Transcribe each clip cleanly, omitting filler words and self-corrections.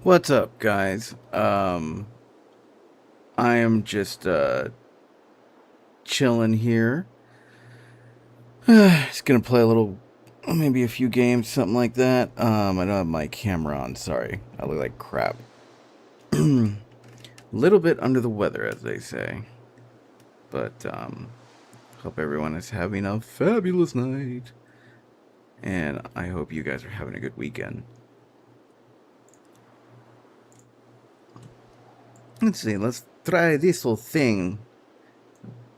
What's up, guys? I am just chilling here. Just gonna play a little, maybe a few games, something like that. I don't have my camera on. Sorry, I look like crap. Little bit under the weather, as they say. But hope everyone is having a fabulous night, and I hope you guys are having a good weekend. Let's see. Let's try this whole thing.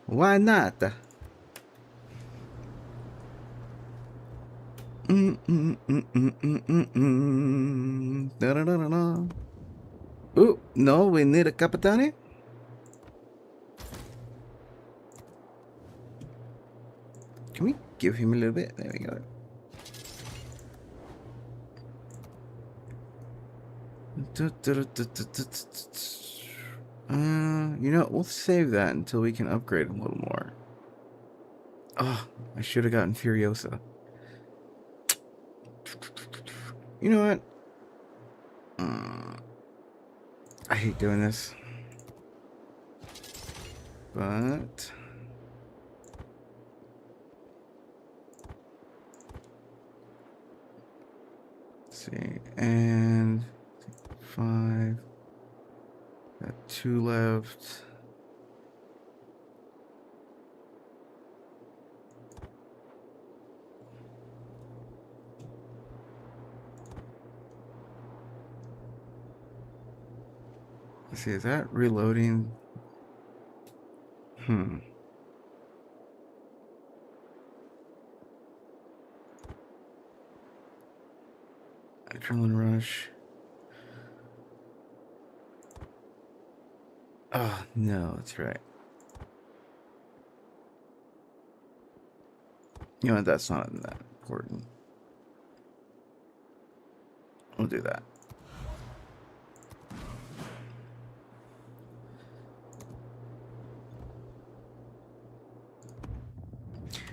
Why not? Da-da-da-da-da. Oh, no, we need a Capitani? Can we give him a little bit? There we go. We'll save that until we can upgrade a little more. Oh, I should have gotten Furiosa. You know what? I hate doing this. But... let's see. And... 5. Got 2 left. Let's see, is that reloading? Adrenaline rush. Oh, no, that's right. You know what, that's not that important. We'll do that.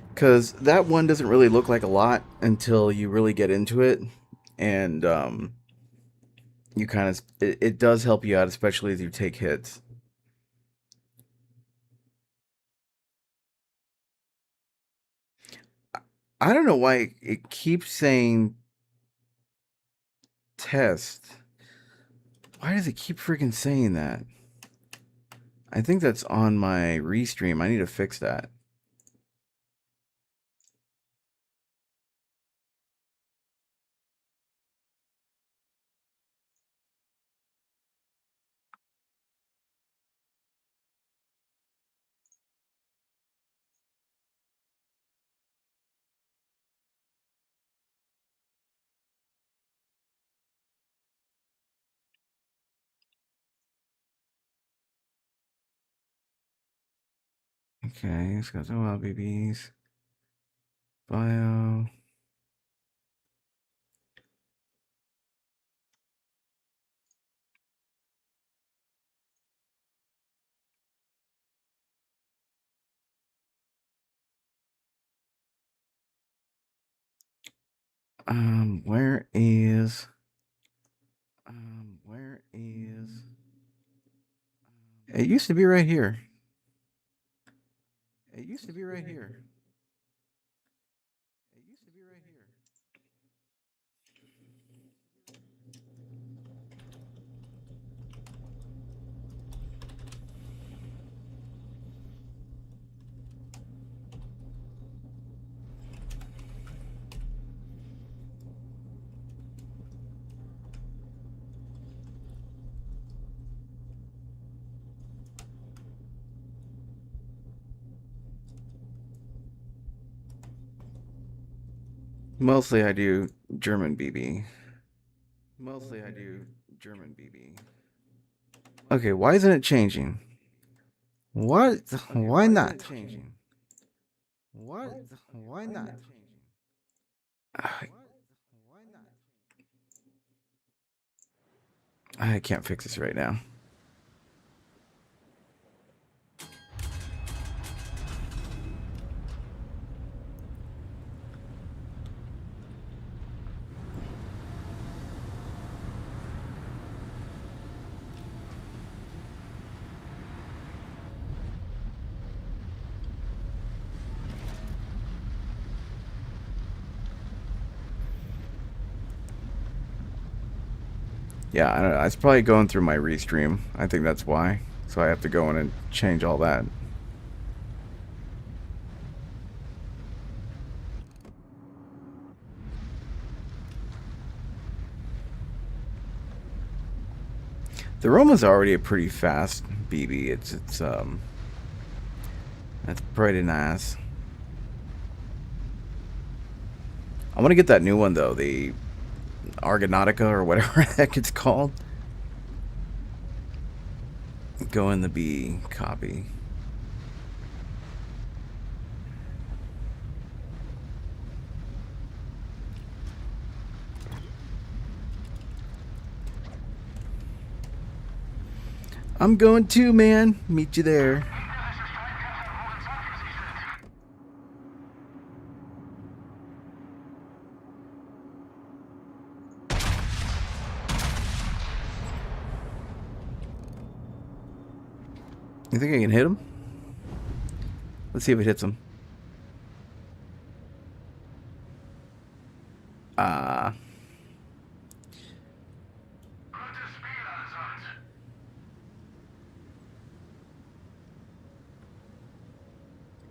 Because that one doesn't really look like a lot until you really get into it. And you kind of, it does help you out, especially as you take hits. I don't know why it keeps saying test. Why does it keep freaking saying that? I think that's on my restream. I need to fix that. Okay, let's go to LBBs. Bio. Where is... where is... It used to be right here. It used to be right here. It used to be right here. Mostly I do German BB. Mostly I do German BB. Okay, why isn't it changing? What? Why not? What? Why not? I can't fix this right now. Yeah, I don't know. It's probably going through my restream. I think that's why. So I have to go in and change all that. The Roma's already a pretty fast BB. It's that's pretty nice. I want to get that new one though, the Argonautica or whatever the heck it's called. Go in the B copy. I'm going too, man. Meet you there. You think I can hit him? Let's see if it hits him.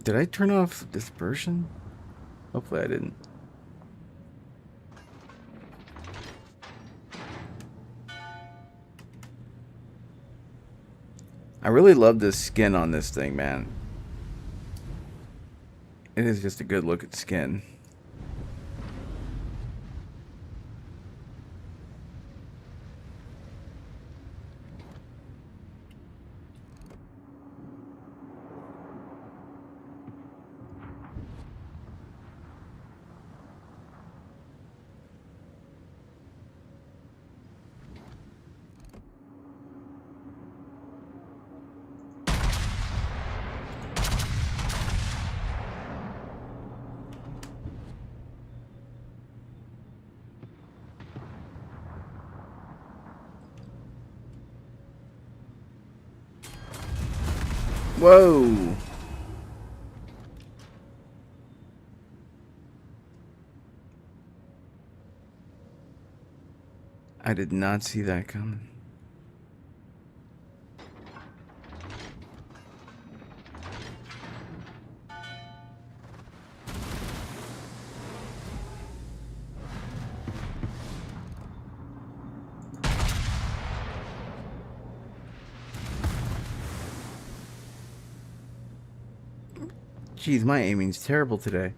Did I turn off dispersion? Hopefully I didn't. I really love this skin on this thing, man. It is just a good look at skin. Whoa! I did not see that coming. Jeez, my aiming's terrible today.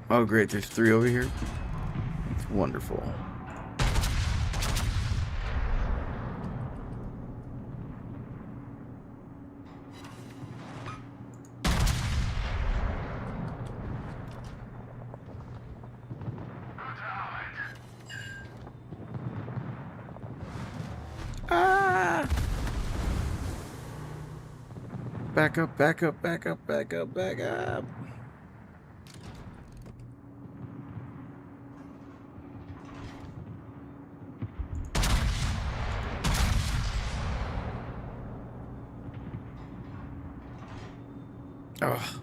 Oh great, there's 3 over here. It's wonderful. Ah! Back up, back up, back up, back up, back up. Oh.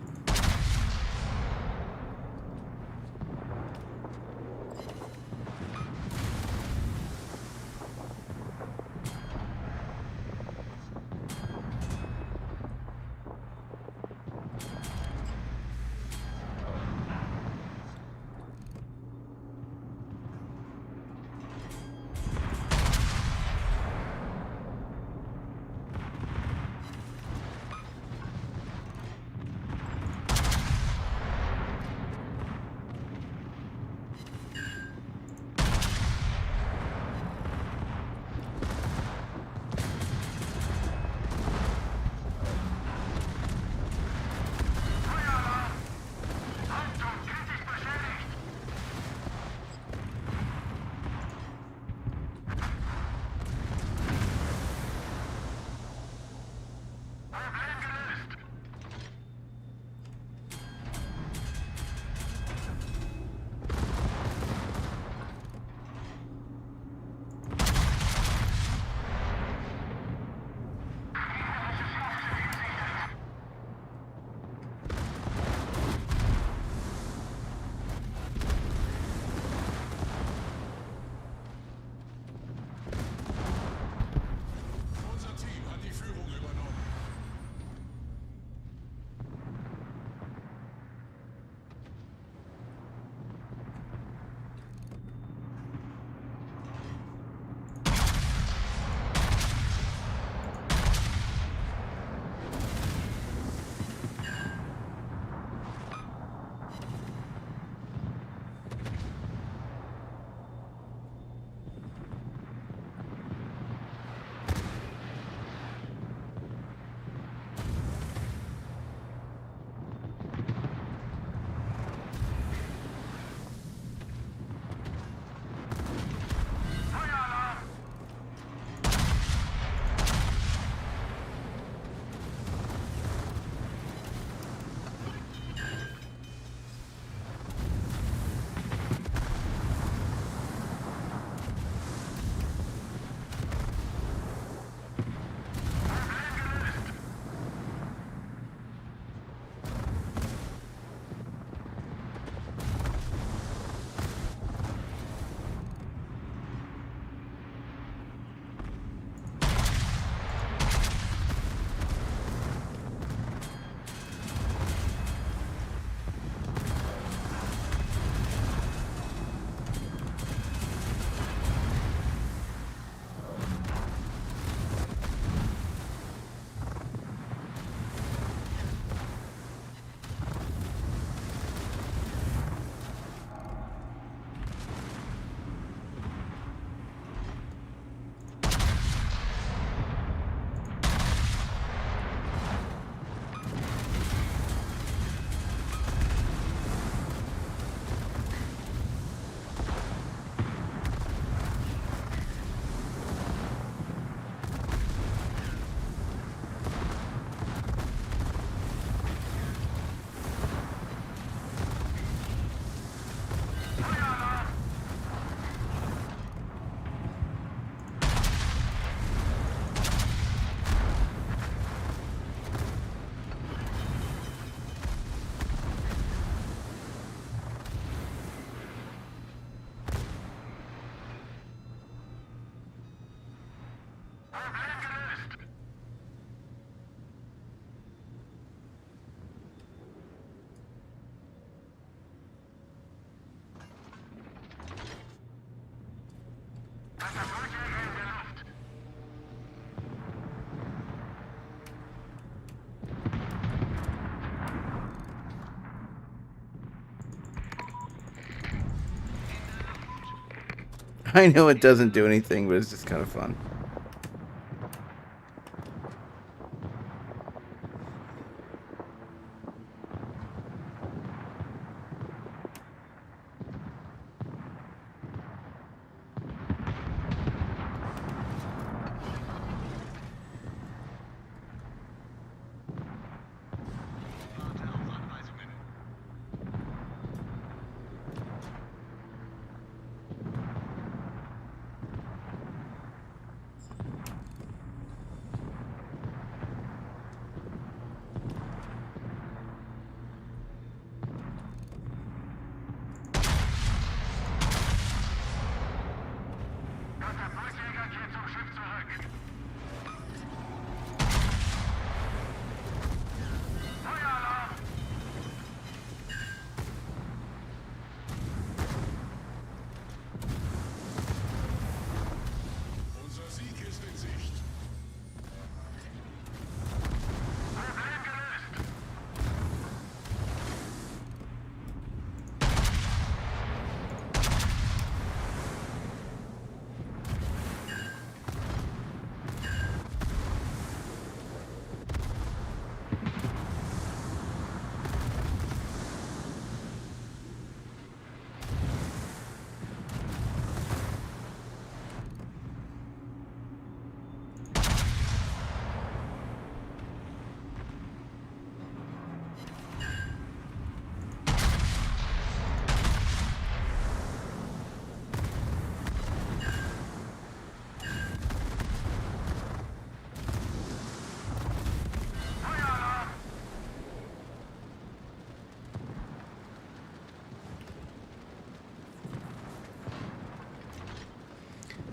I know it doesn't do anything, but it's just kind of fun.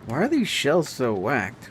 Why are these shells so whacked?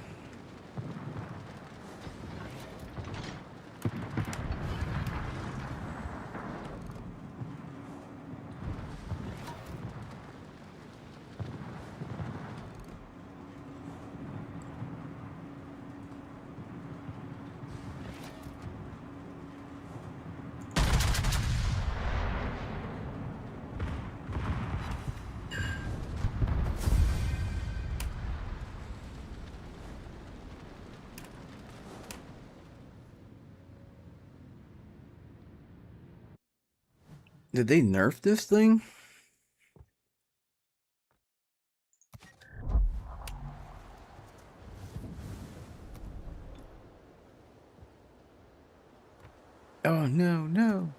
Did they nerf this thing? Oh, no, no.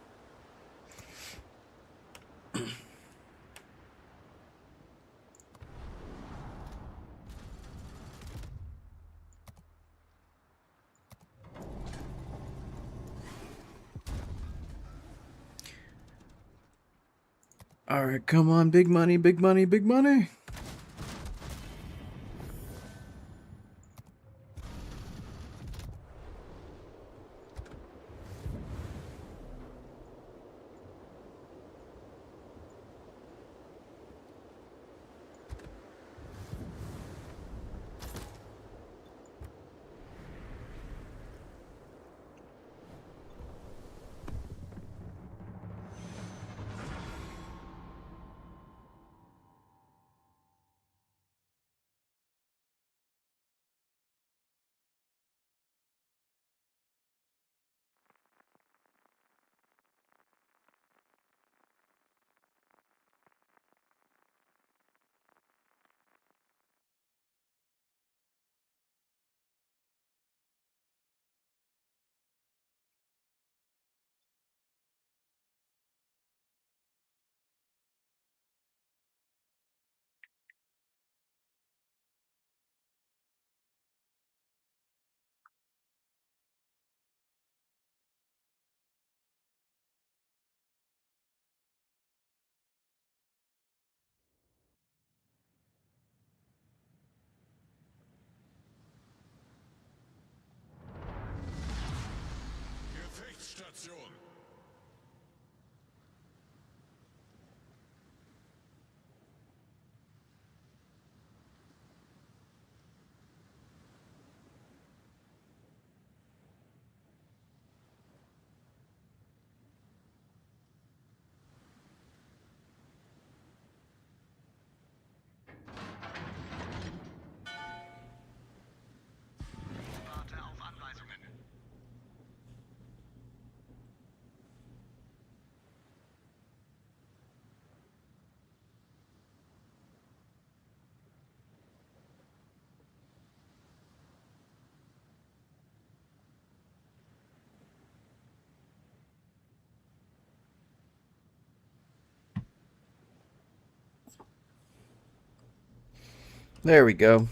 All right, come on, big money, big money, big money. There we go.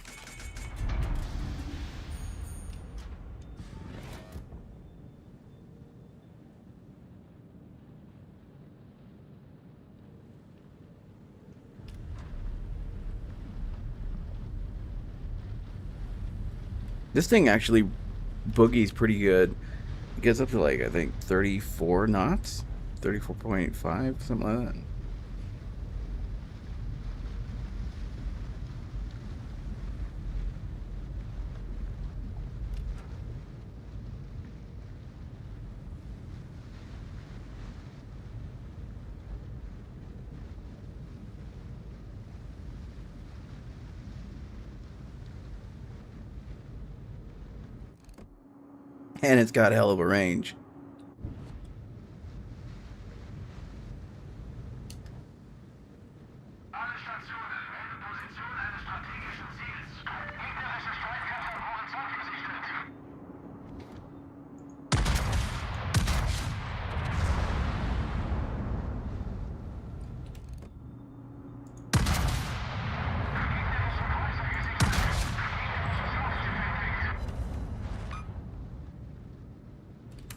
This thing actually boogies pretty good. It gets up to like, I think 34 knots, 34.5, something like that. And it's got a hell of a range.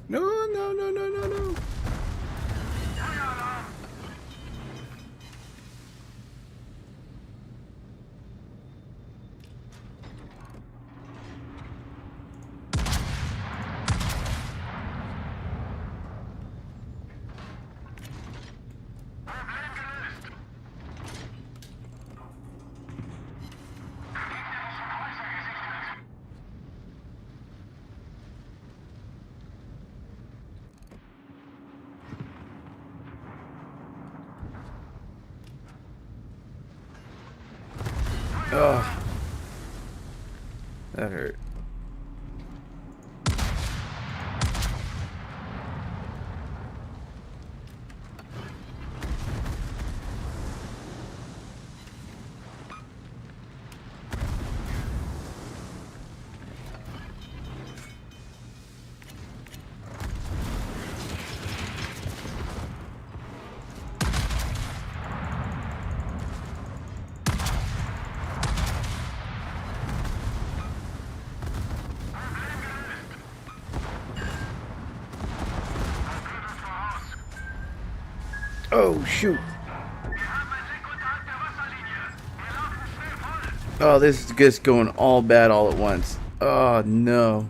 No, no, no, no, no, no. Oh, that hurt. Oh, shoot. Oh, this is just going all bad all at once. Oh, no.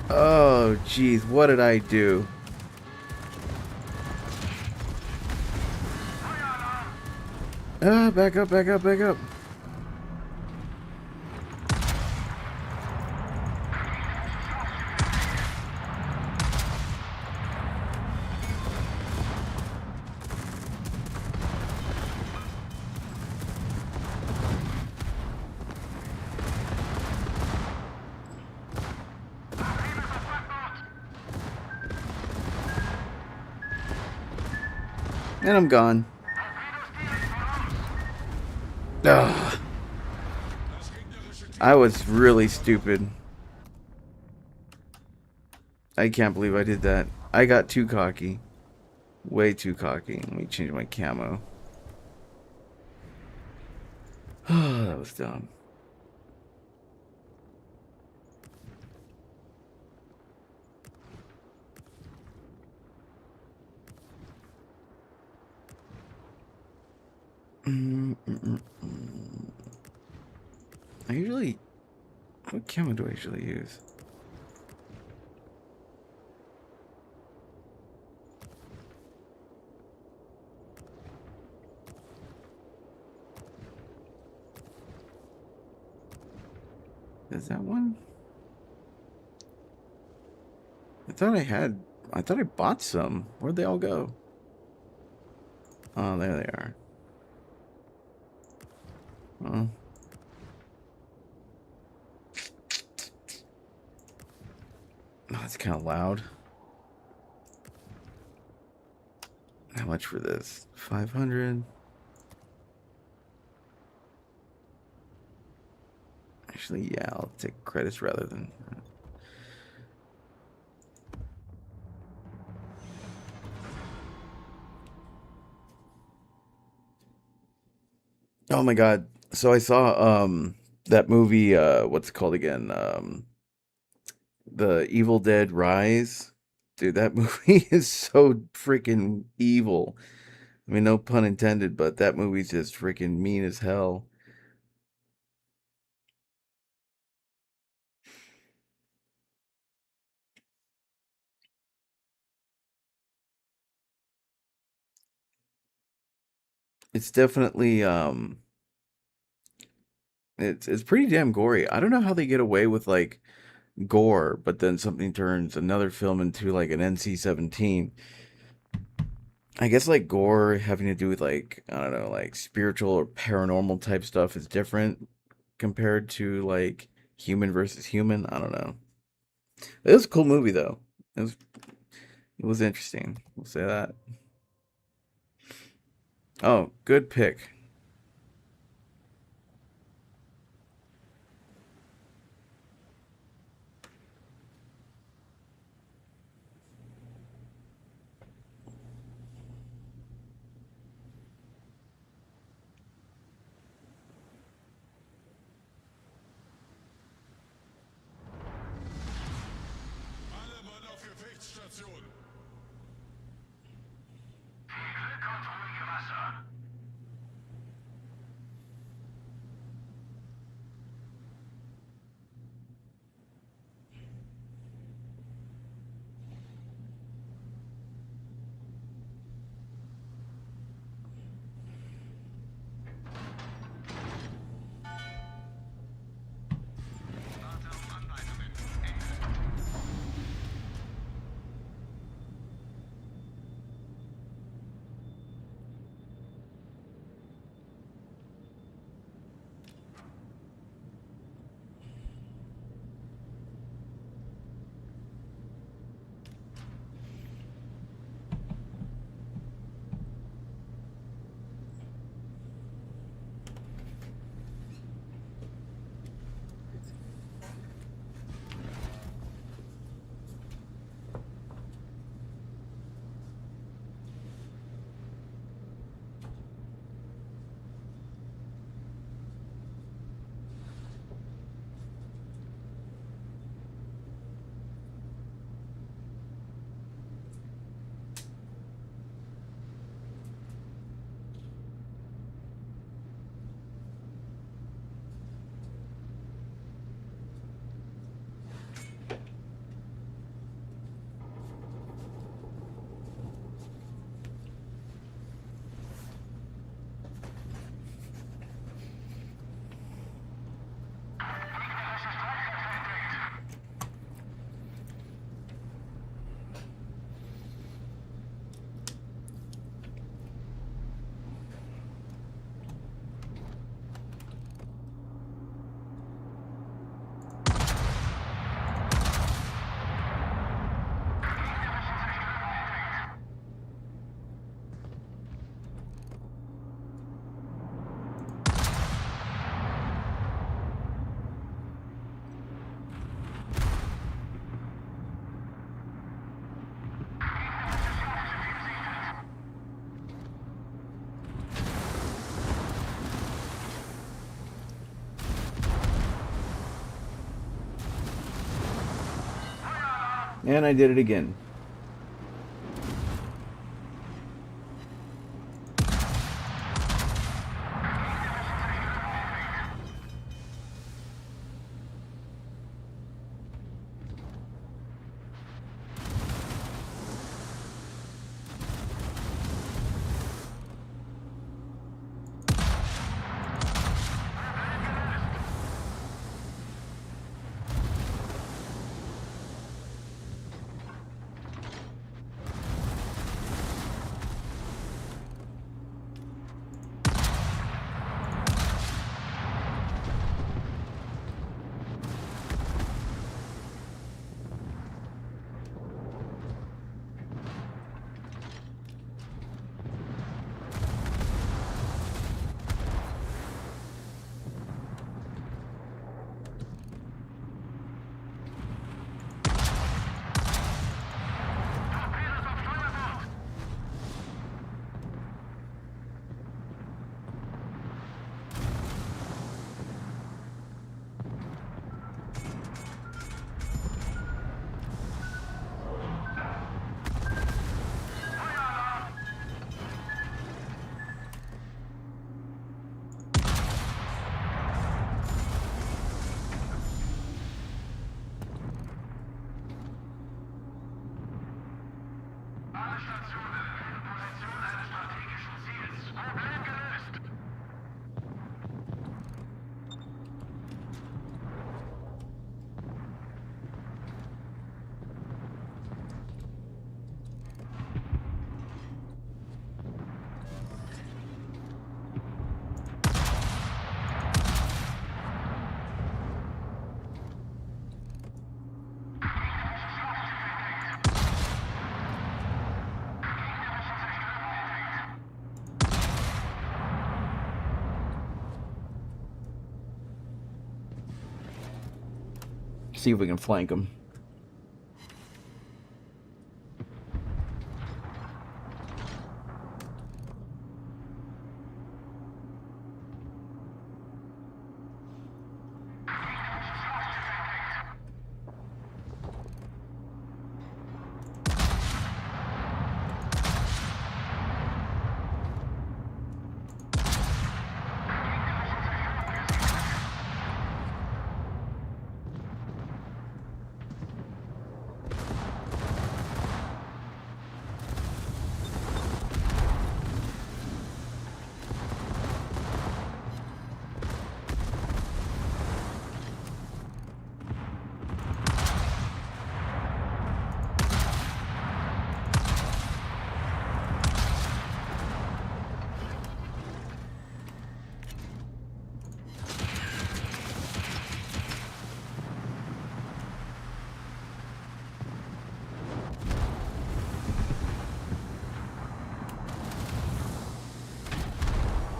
Oh, jeez. What did I do? Ah, back up, back up, back up. And I'm gone. Ugh. I was really stupid. I can't believe I did that. I got too cocky. Way too cocky. Let me change my camo. That was dumb. I usually... What camo do I usually use? Is that one? I thought I bought some. Where'd they all go? Oh, there they are. Oh. Oh, it's kind of loud. How much for this? 500. Actually, yeah, I'll take credits rather than... Oh my god. So I saw that movie what's it called again? The Evil Dead Rise. Dude, that movie is so freaking evil. I mean, no pun intended, but that movie's just freaking mean as hell. It's definitely it's pretty damn gory. I don't know how they get away with like gore, but then something turns another film into like an NC-17. I guess like gore having to do with like I don't know, like spiritual or paranormal type stuff is different compared to like human versus human. I don't know. It was a cool movie though. It was interesting. We'll say that. Oh, good pick. Alle Mann auf Gefechtsstation! And I did it again. See if we can flank them.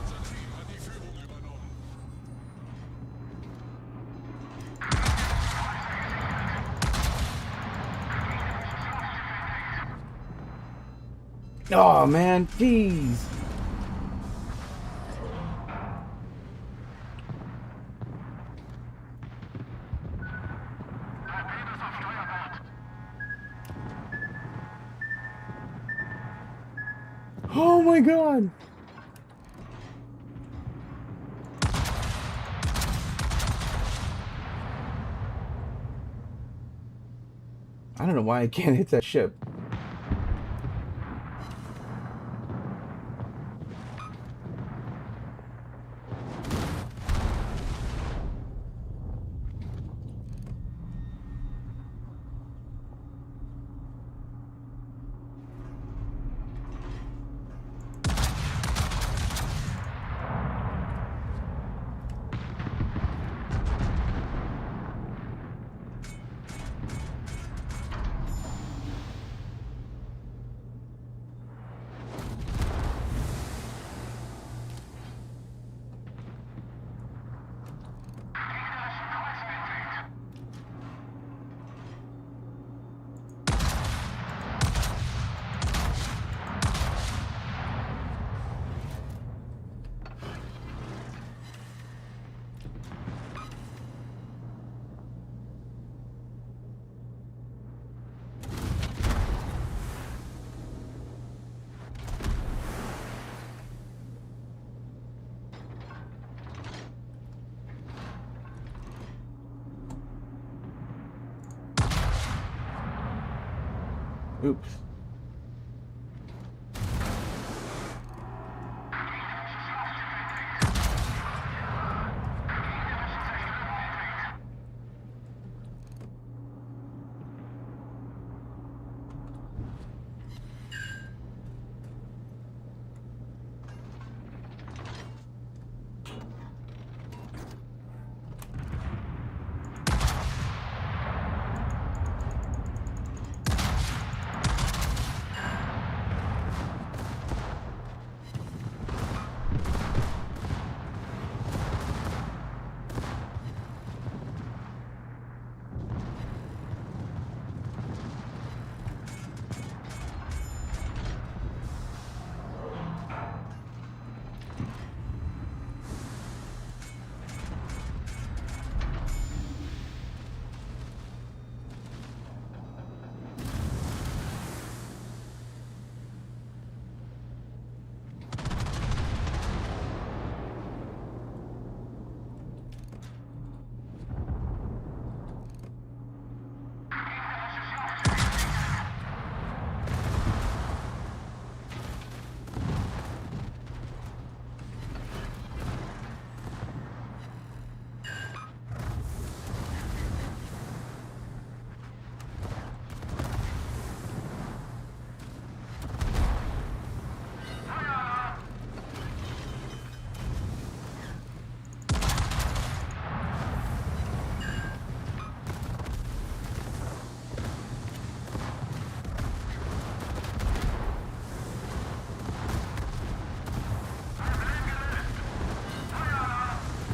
Unser Team hat die Führung übernommen. Oh man, jeez. Oh my god. I don't know why I can't hit that ship. Oops.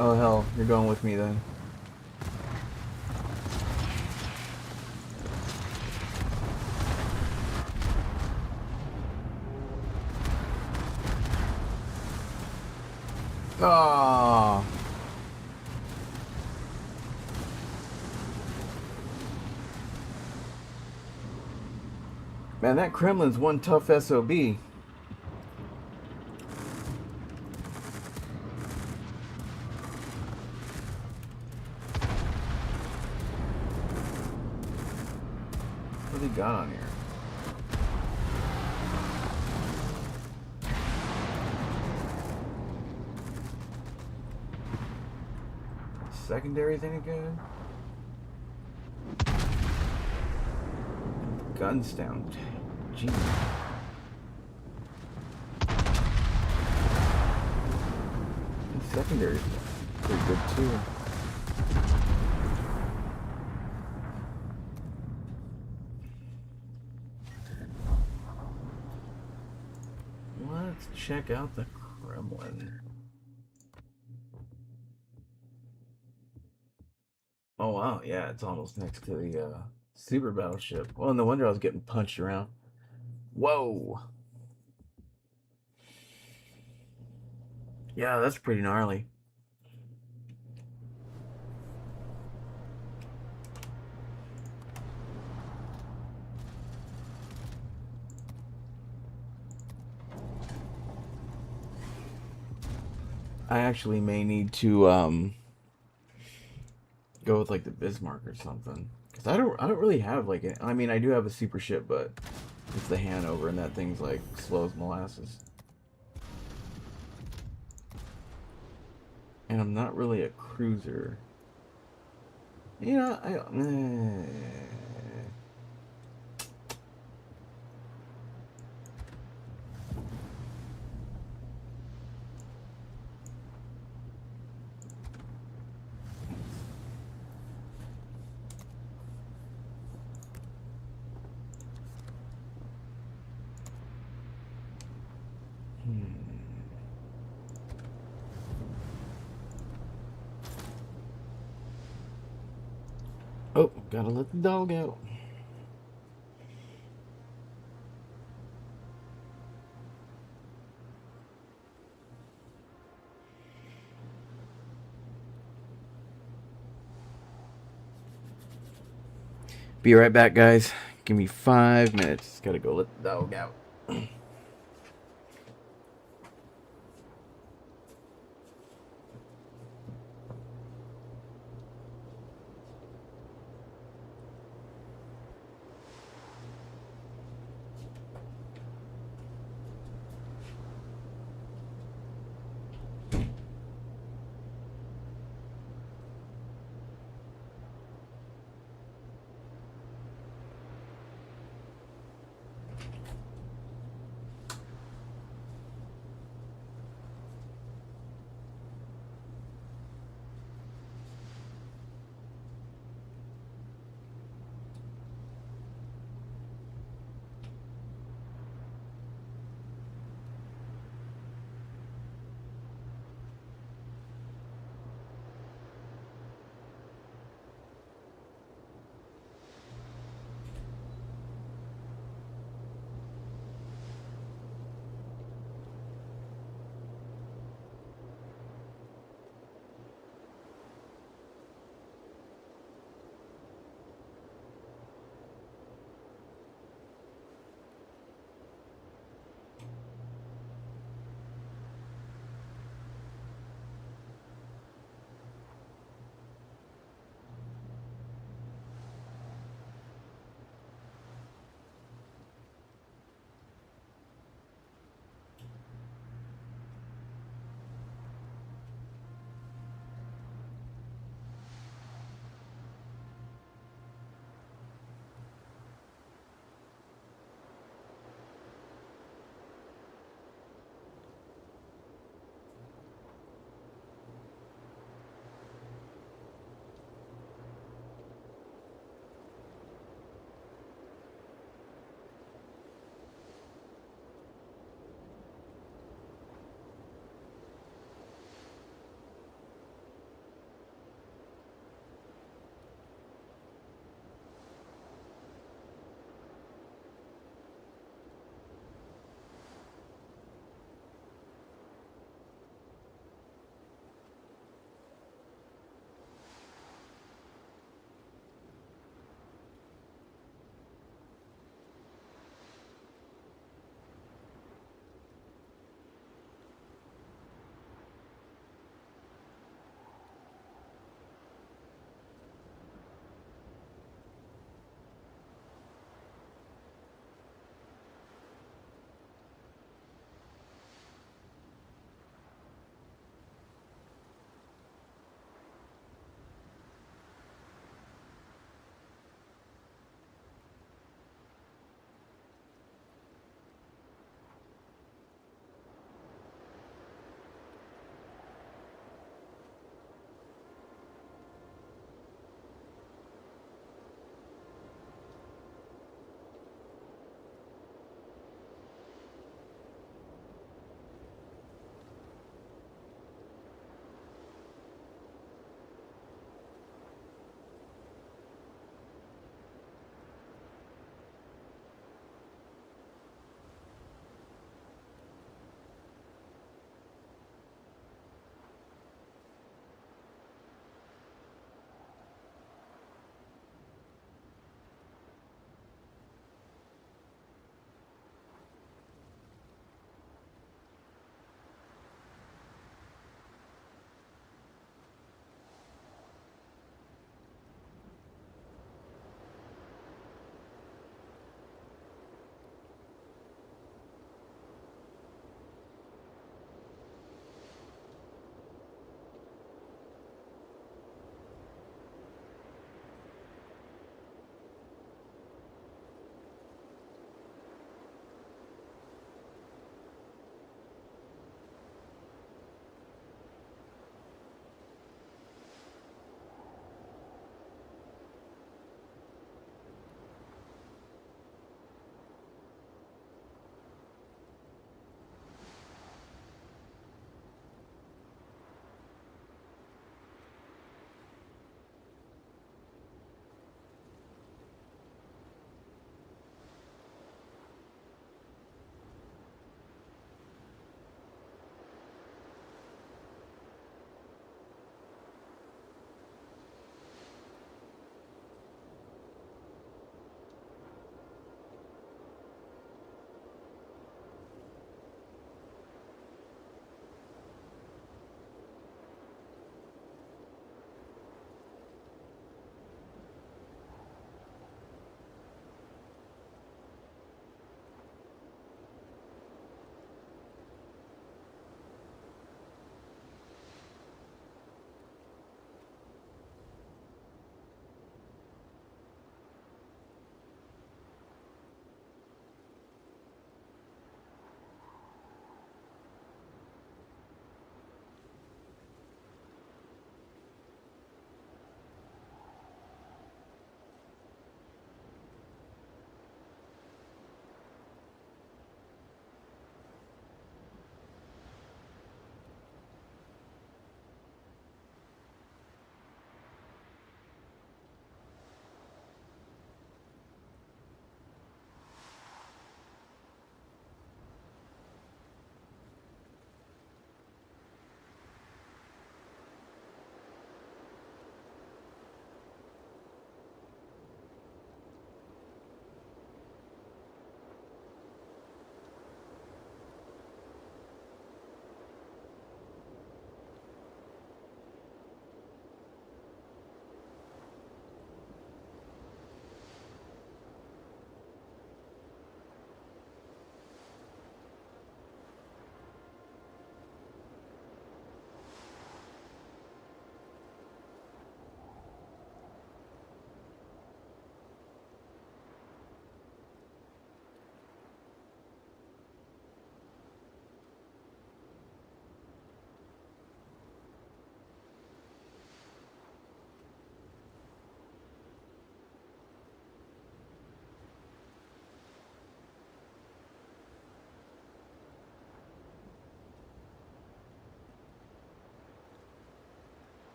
Oh hell, you're going with me then. Oh, man, that Kremlin's one tough SOB. What do they got on here? Secondaries any good? Guns down. Jeez. And secondaries pretty good too. Let's check out the Kremlin. Oh wow, yeah, it's almost next to the super battleship. Well, no wonder I was getting punched around. Whoa. Yeah, that's pretty gnarly. I actually may need to go with like the Bismarck or something. Cause I don't really have like I mean I do have a super ship, but it's the Hanover and that thing's like slow as molasses. And I'm not really a cruiser. You know, oh, gotta let the dog out. Be right back, guys. Give me 5 minutes. Gotta go let the dog out.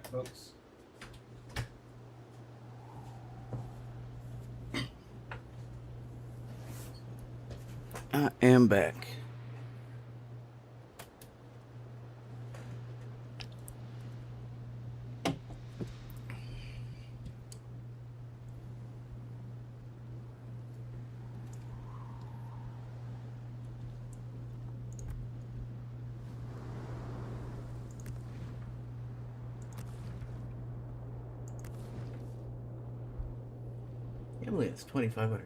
back, folks. I am back. Emily has $2,500.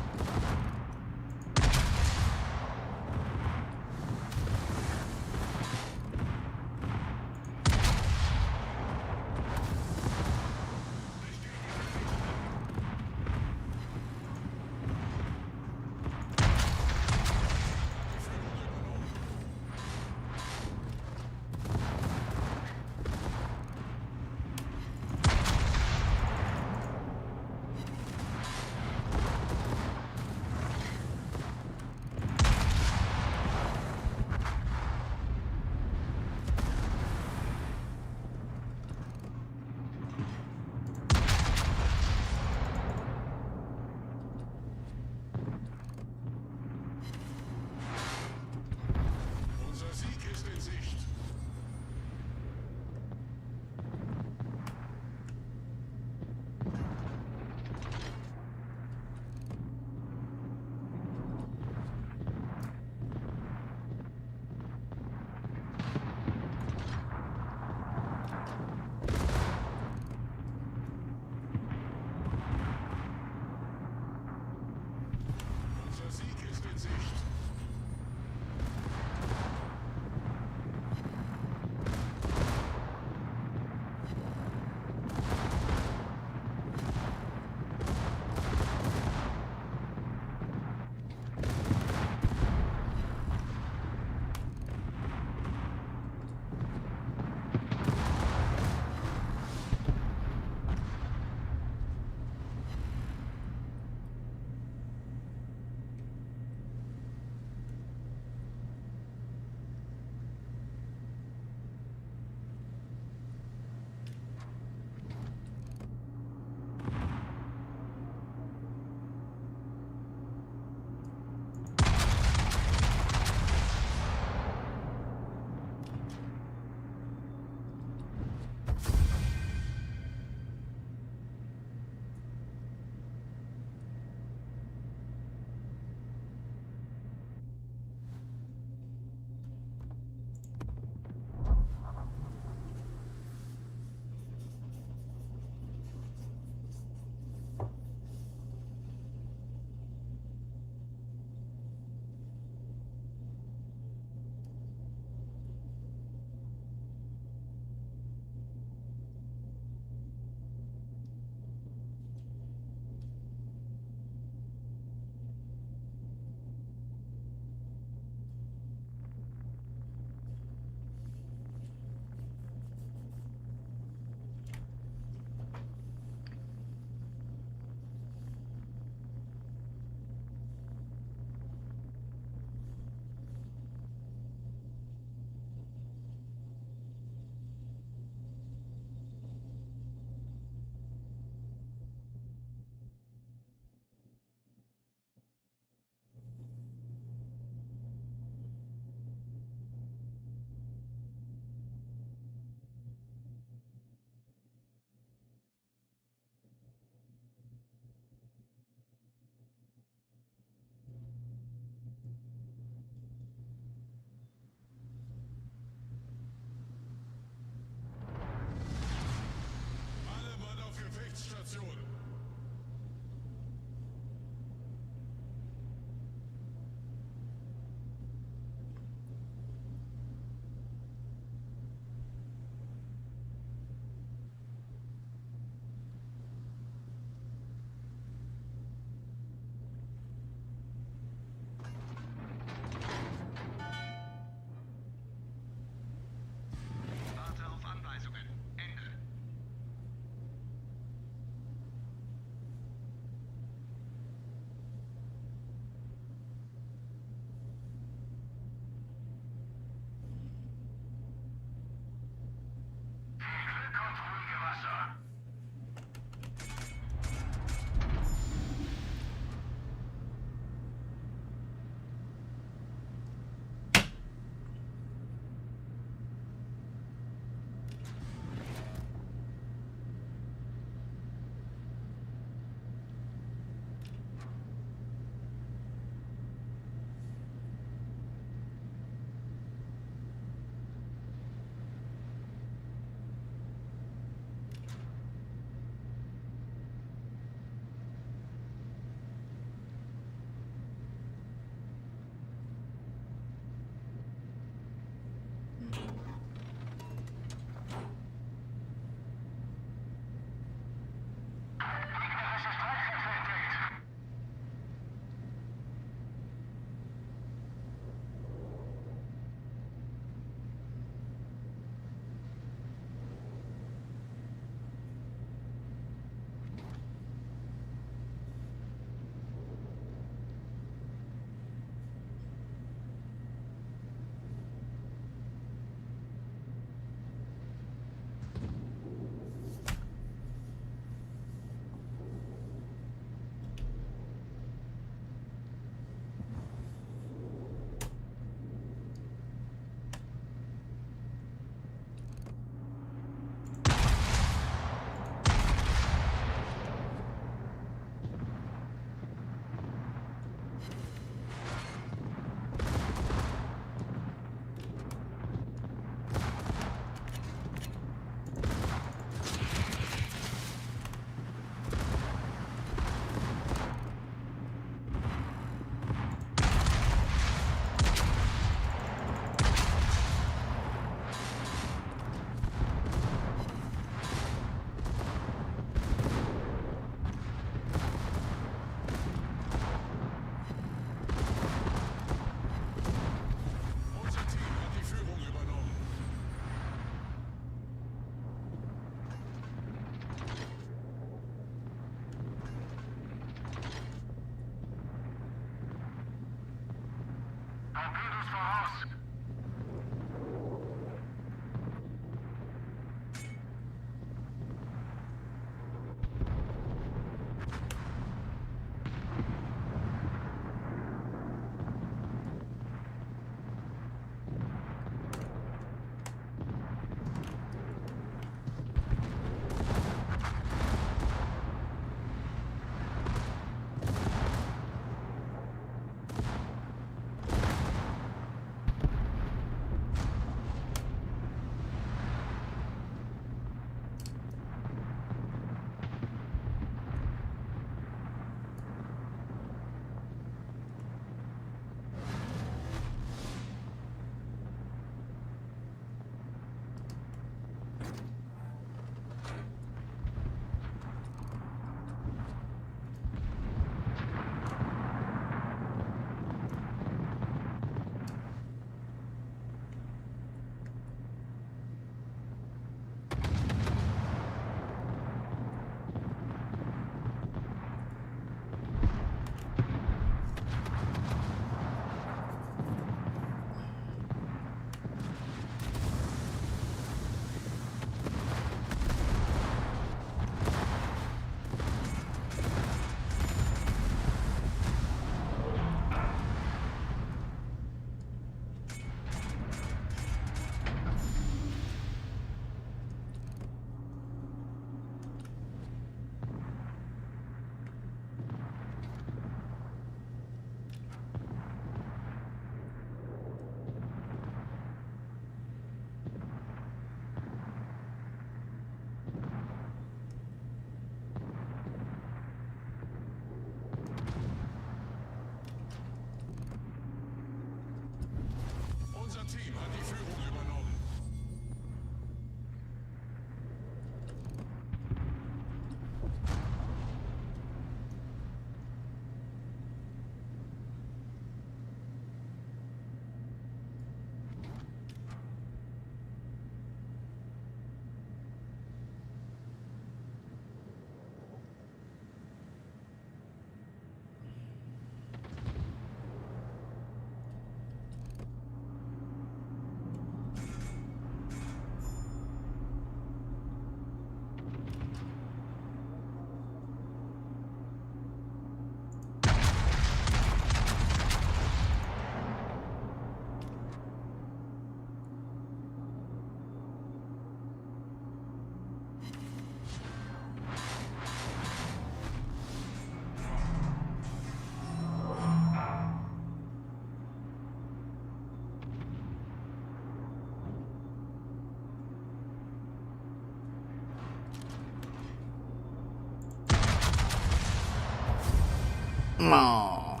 Aw.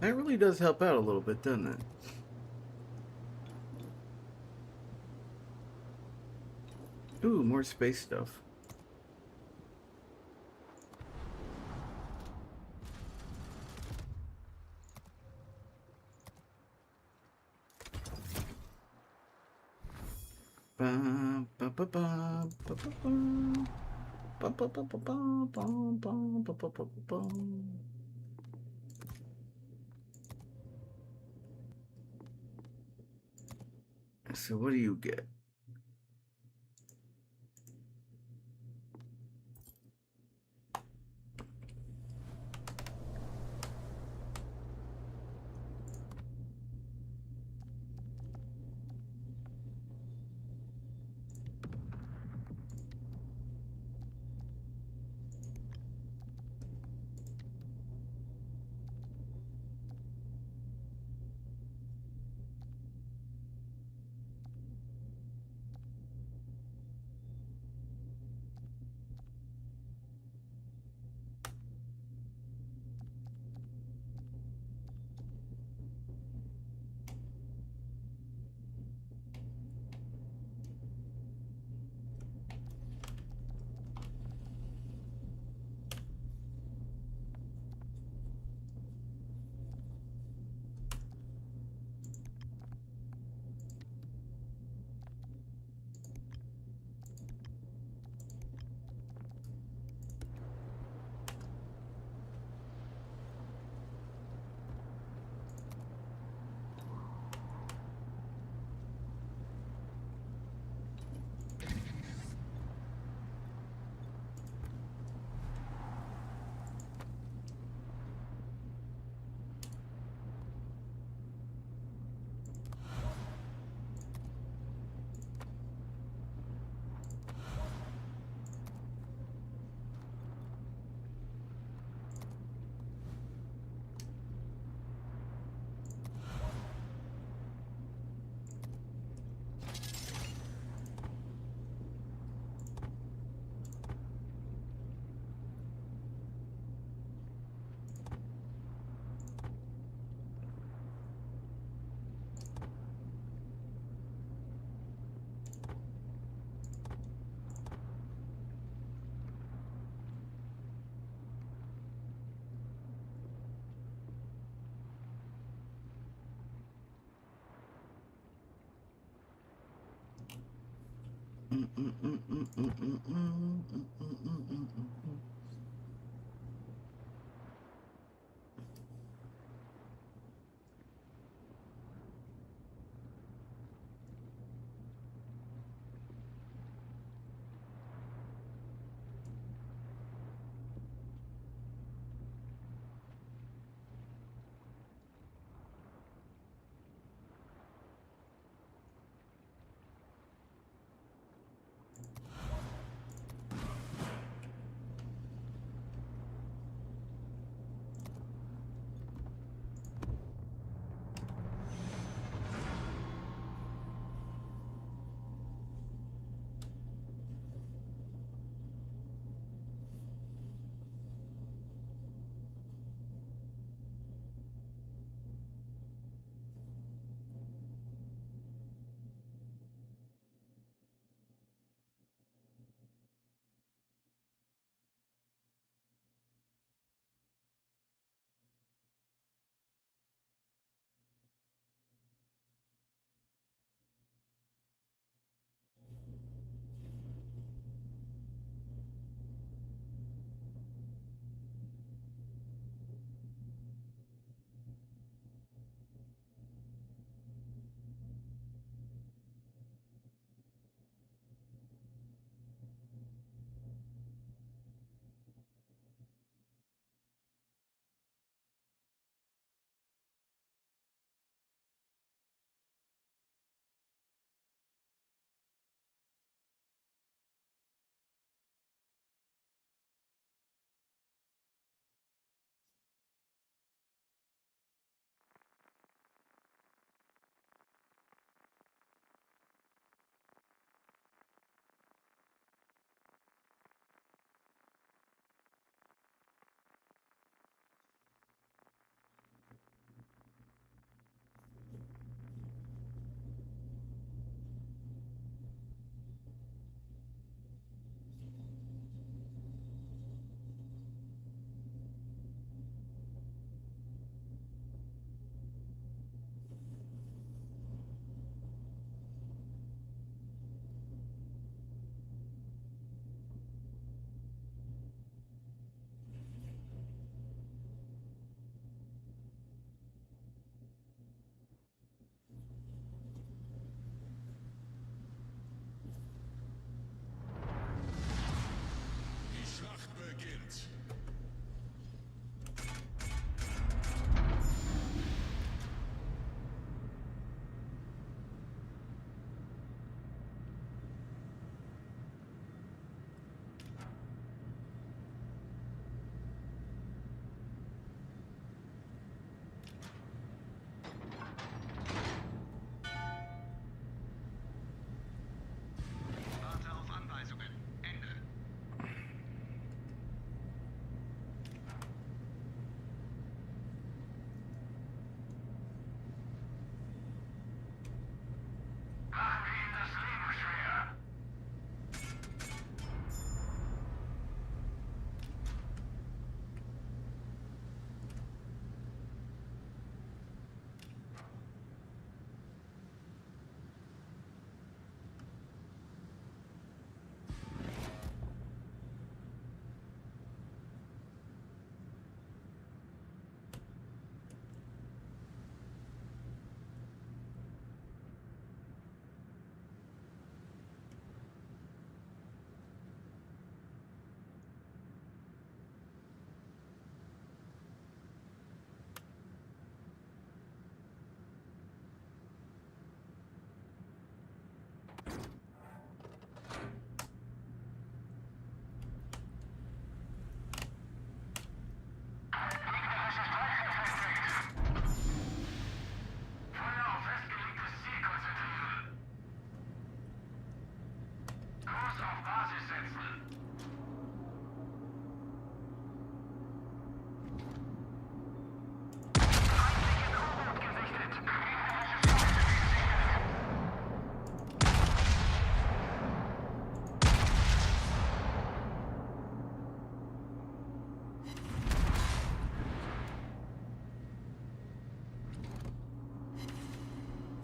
That really does help out a little bit, doesn't it? Ooh, more space stuff. So what do you get?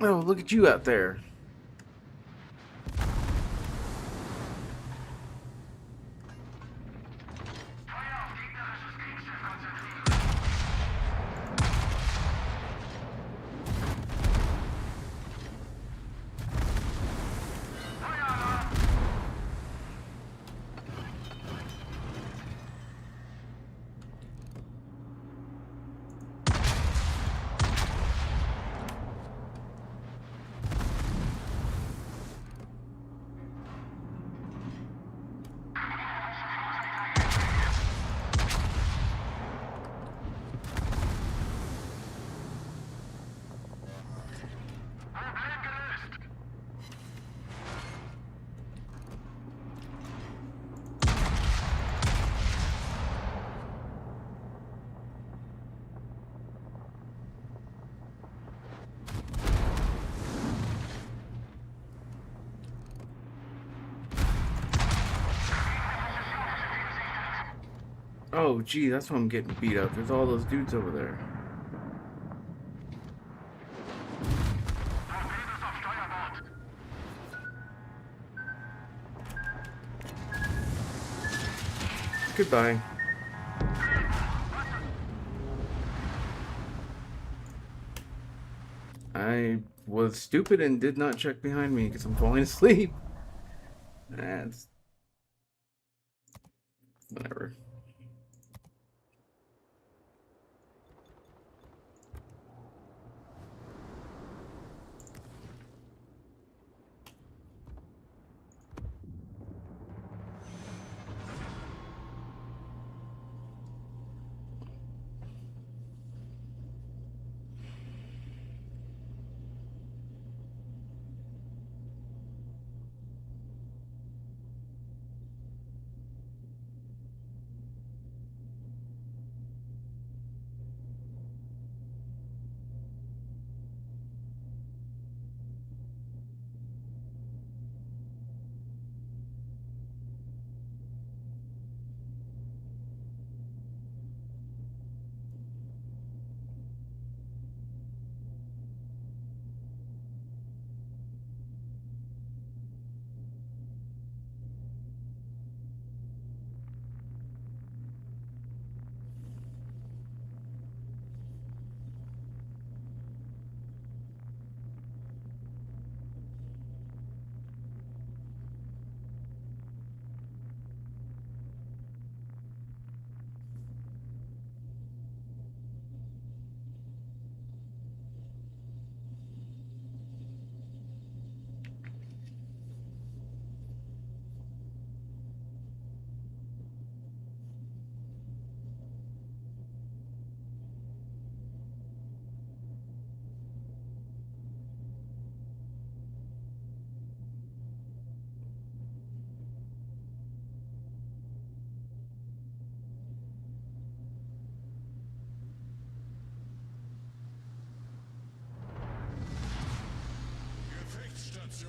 Oh, look at you out there. Oh, gee, that's why I'm getting beat up. There's all those dudes over there. Goodbye. I was stupid and did not check behind me because I'm falling asleep. That's whatever. Gefechtsstation.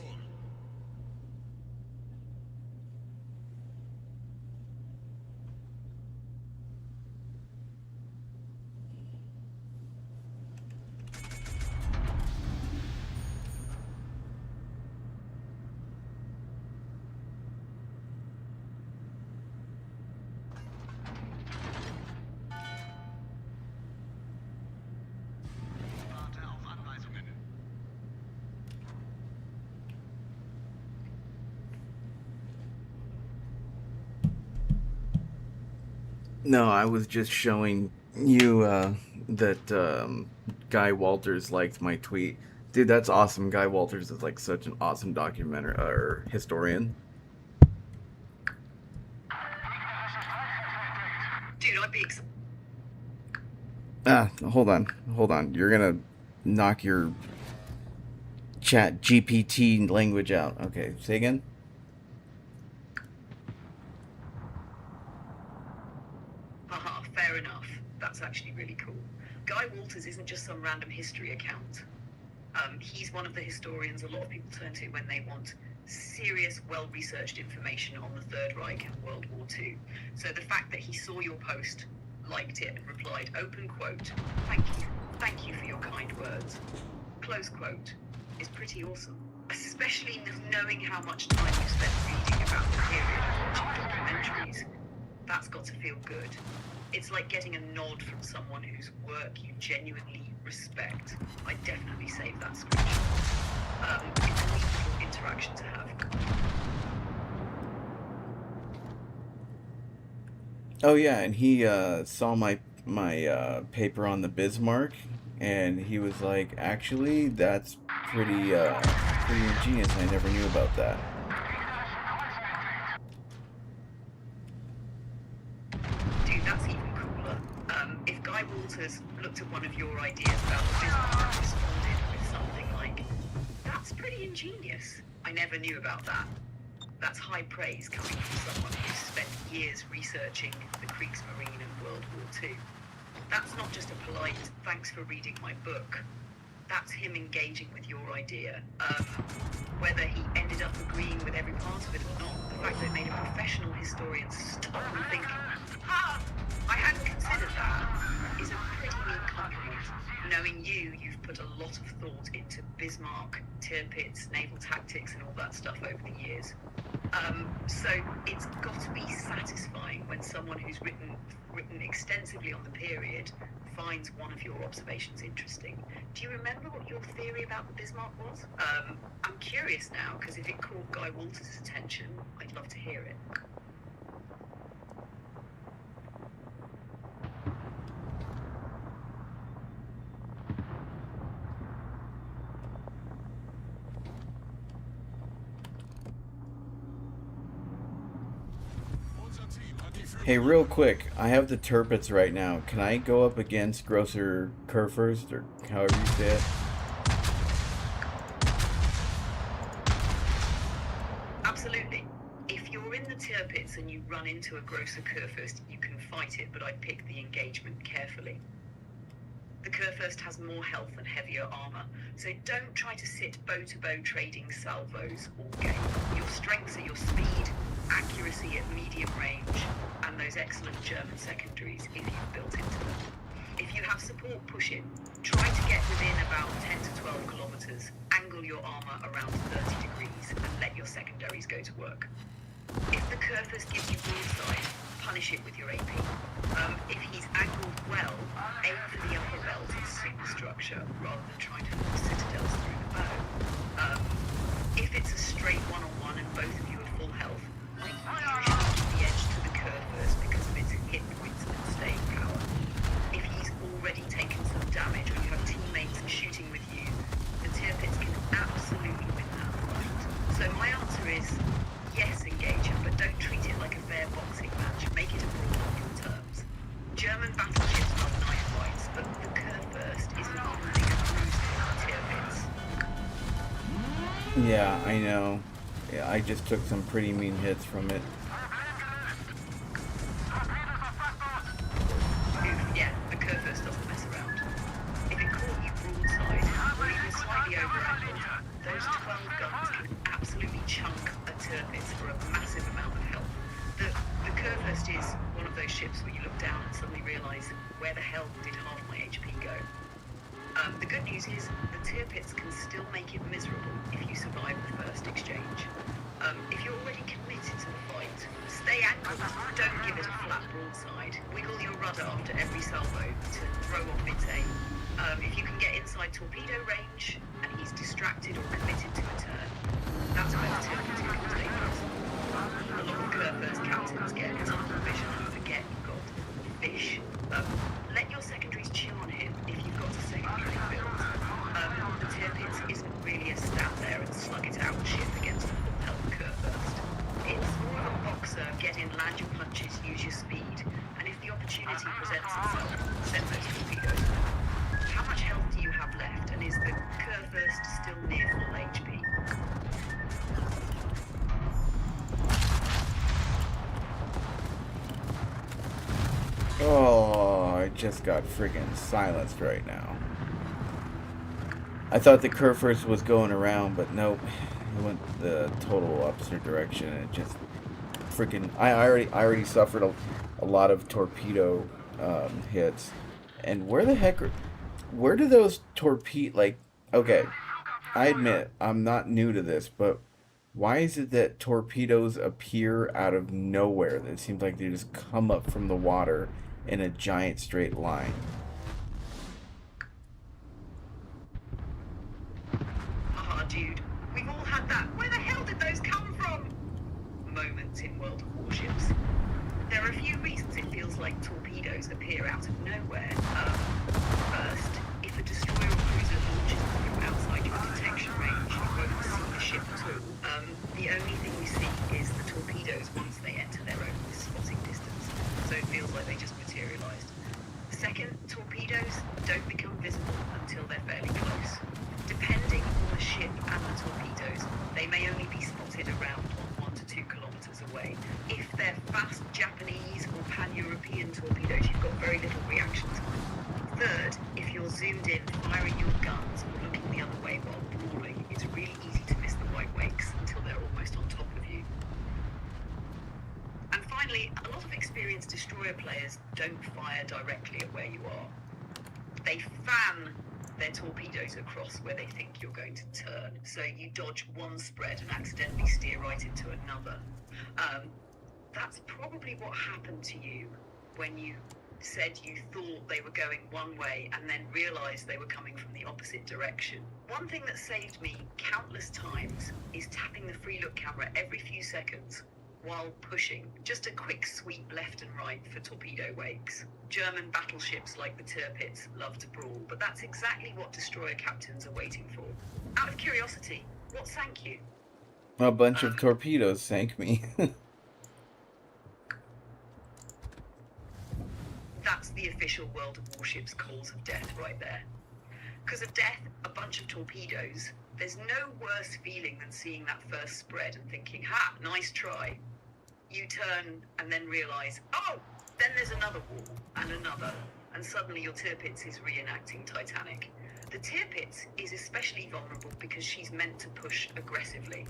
Warte auf Anweisungen. No, I was just showing you that Guy Walters liked my tweet. Dude, that's awesome. Guy Walters is like such an awesome documentary or historian. Dude, I'd be Hold on. You're gonna knock your chat GPT language out. Okay, say again. Haha, fair enough. That's actually really cool. Guy Walters isn't just some random history account. He's one of the historians a lot of people turn to when they want serious, well-researched information on the Third Reich and World War II. So the fact that he saw your post, liked it, and replied, open quote, thank you for your kind words, close quote, is pretty awesome. Especially knowing how much time you spent reading about the period and watching documentaries. That's got to feel good. It's like getting a nod from someone whose work you genuinely respect. I definitely save that screenshot. It's a neat little interaction to have. Oh yeah, and he saw my paper on the Bismarck, and he was like, "Actually, that's pretty ingenious. I never knew about that." Dude, that's even cooler. If Guy Walters looked at one of your ideas about the Bismarck and responded with something like, "That's pretty ingenious. I never knew about that." That's high praise coming from someone who's spent years researching the Kriegsmarine and World War II. That's not just a polite "thanks for reading my book." That's him engaging with your idea. Whether he ended up agreeing with every part of it or not, the fact that it made a professional historian stop and think, I hadn't considered that, is a pretty neat compliment. Knowing you've put a lot of thought into Bismarck, Tirpitz, naval tactics and all that stuff over the years. So it's got to be satisfying when someone who's written extensively on the period finds one of your observations interesting. Do you remember what your theory about the Bismarck was? I'm curious now, because if it caught Guy Walters' attention, I'd love to hear it. Unser Team hat die Führung. Hey, real quick, I have the Tirpitz right now. Can I go up against Grosser Kurfürst, or however you say it? Absolutely. If you're in the Tirpitz and you run into a Grosser Kurfürst, you can fight it, but I'd pick the engagement carefully. The Kurfürst has more health and heavier armor, so don't try to sit bow-to-bow trading salvos all game. Your strengths are your speed, accuracy at medium range, and those excellent German secondaries if you've built into them. If you have support, push it. Try to get within about 10 to 12 kilometers, angle your armor around 30 degrees, and let your secondaries go to work. If the Kurfürst gives you broadside, punish it with your AP. If he's angled well, aim for the upper belt and superstructure rather than trying to force citadels through the bow. If it's a straight one-on-one and both of you are full health, I usually keep the edge to the Kurfürst because of its hit points and staying power. If he's already taken some damage or you have teammates shooting with you, the Tirpitz can absolutely win that fight. So my answer is yes, engage him, but don't treat it like a fair boxing match. Make it a brawl on your terms. German battleships love knife fights, but the Kurfürst is an unbelievable cruise for the Tirpitz. Yeah, I know. Yeah, I just took some pretty mean hits from it. Yeah, the Kurfürst doesn't mess around. If it caught you broadside, or even slightly over-angled, those 12 guns can absolutely chunk a Tirpitz for a massive amount of health. The Kurfürst is one of those ships where you look down and suddenly realise, where the hell did half my HP go? The good news is, the Tirpitz can still make it miserable if you survive the first exchange. If you're already committed to the fight, stay angled, don't give it a flat broadside. Wiggle your rudder after every salvo to throw off its aim. If you can get inside torpedo range, and he's distracted or committed to a turn, that's where the Tirpitz can take us. A lot of Kurfürst captains get tunnel vision and forget you've got fish. Let your secondaries chill on him if you've got a secondary build. The Tirpitz isn't really a stand there and slug it out ship against a full health Kurfürst. It's more of a boxer, get in, land your punches, use your speed, and if the opportunity presents itself, send those torpedoes. How much health do you have left, and is the Kurfürst still near full HP? Oh, I just got friggin' silenced right now. I thought the Kurfürst was going around, but nope. It went the total opposite direction, and it just freaking. I already suffered a lot of torpedo hits, and where the heck where do those torpedo, like, okay, I admit I'm not new to this, but why is it that torpedoes appear out of nowhere? It seems like they just come up from the water in a giant straight line. Haha, dude. We've all had that "where the hell did those come from" moments in World of Warships. There are a few reasons it feels like torpedoes appear out of nowhere. First, if a destroyer or cruiser launches from outside your detection range, you won't see the ship at all. The only thing you see is the torpedoes once they enter their own spotting distance, so it feels like they just materialized. Second, torpedoes don't become visible until they're fairly close. Depending on the ship and the torpedoes, they may only be spotted around 1 to 2 kilometers away. If they're fast Japanese or pan-European torpedoes, you've got very little reaction time. Third, if you're zoomed in, firing your guns or looking the other way while brawling, it's really easy to miss the white wakes until they're almost on top of you. And finally, a lot of experienced destroyer players don't fire directly at where you are. They fan their torpedoes across where they think you're going to turn, so you dodge one spread and accidentally steer right into another. That's probably what happened to you when you said you thought they were going one way and then realized they were coming from the opposite direction. One thing that saved me countless times is tapping the free look camera every few seconds while pushing. Just a quick sweep left and right for torpedo wakes. German battleships like the Tirpitz love to brawl, but that's exactly what destroyer captains are waiting for. Out of curiosity, what sank you? A bunch of torpedoes sank me. That's the official World of Warships cause of death right there. Because of death, a bunch of torpedoes, there's no worse feeling than seeing that first spread and thinking, ha, nice try. You turn and then realize, oh, then there's another wall and another, and suddenly your Tirpitz is reenacting Titanic. The Tirpitz is especially vulnerable because she's meant to push aggressively.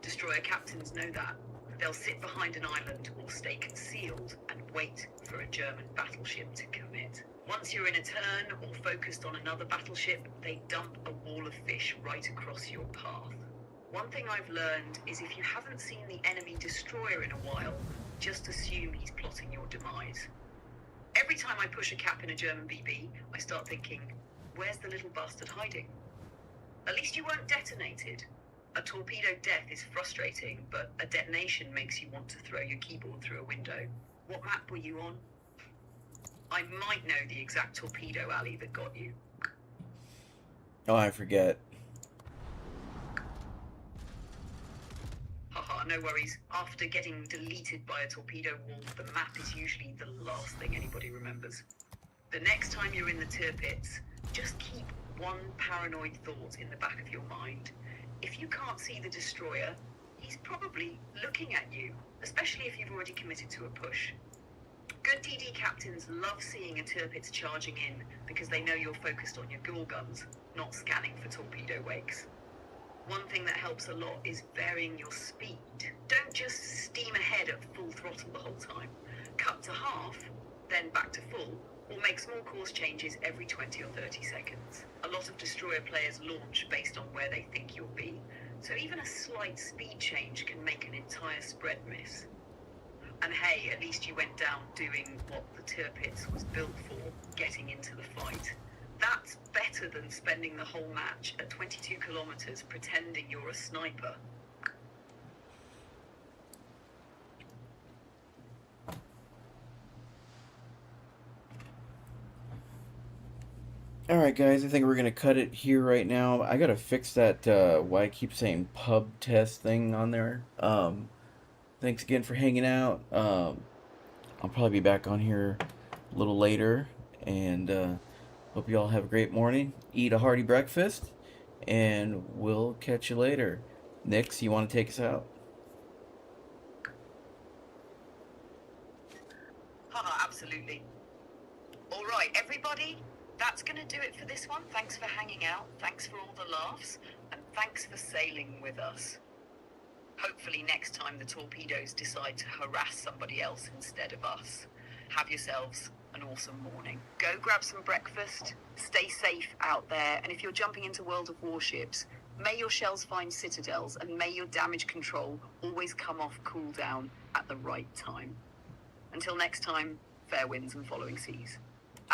Destroyer captains know that. They'll sit behind an island or stay concealed and wait for a German battleship to commit. Once you're in a turn or focused on another battleship, they dump a wall of fish right across your path. One thing I've learned is if you haven't seen the enemy destroyer in a while, just assume he's plotting your demise. Every time I push a cap in a German BB, I start thinking, where's the little bastard hiding? At least you weren't detonated. A torpedo death is frustrating, but a detonation makes you want to throw your keyboard through a window. What map were you on? I might know the exact torpedo alley that got you. Oh, I forget. Haha, no worries. After getting deleted by a torpedo wall, the map is usually the last thing anybody remembers. The next time you're in the Tirpitz, just keep one paranoid thought in the back of your mind. If you can't see the destroyer, he's probably looking at you, especially if you've already committed to a push. Good DD captains love seeing a Tirpitz charging in because they know you're focused on your gore guns, not scanning for torpedo wakes. One thing that helps a lot is varying your speed. Don't just steam ahead at full throttle the whole time. Cut to half, then back to full, or make small course changes every 20 or 30 seconds. A lot of destroyer players launch based on where they think you'll be, so even a slight speed change can make an entire spread miss. And hey, at least you went down doing what the Tirpitz was built for, getting into the fight. That's better than spending the whole match at 22 kilometers pretending you're a sniper. Alright, guys, I think we're going to cut it here right now. I got to fix that, why I keep saying pub test thing on there. Thanks again for hanging out. I'll probably be back on here a little later. And hope you all have a great morning. Eat a hearty breakfast. And we'll catch you later. Nix, you want to take us out? Absolutely. All right, everybody. That's going to do it for this one. Thanks for hanging out. Thanks for all the laughs. And thanks for sailing with us. Hopefully next time the torpedoes decide to harass somebody else instead of us. Have yourselves an awesome morning. Go grab some breakfast. Stay safe out there. And if you're jumping into World of Warships, May your shells find citadels, and may your damage control always come off cooldown at the right time. Until next time, fair winds and following seas.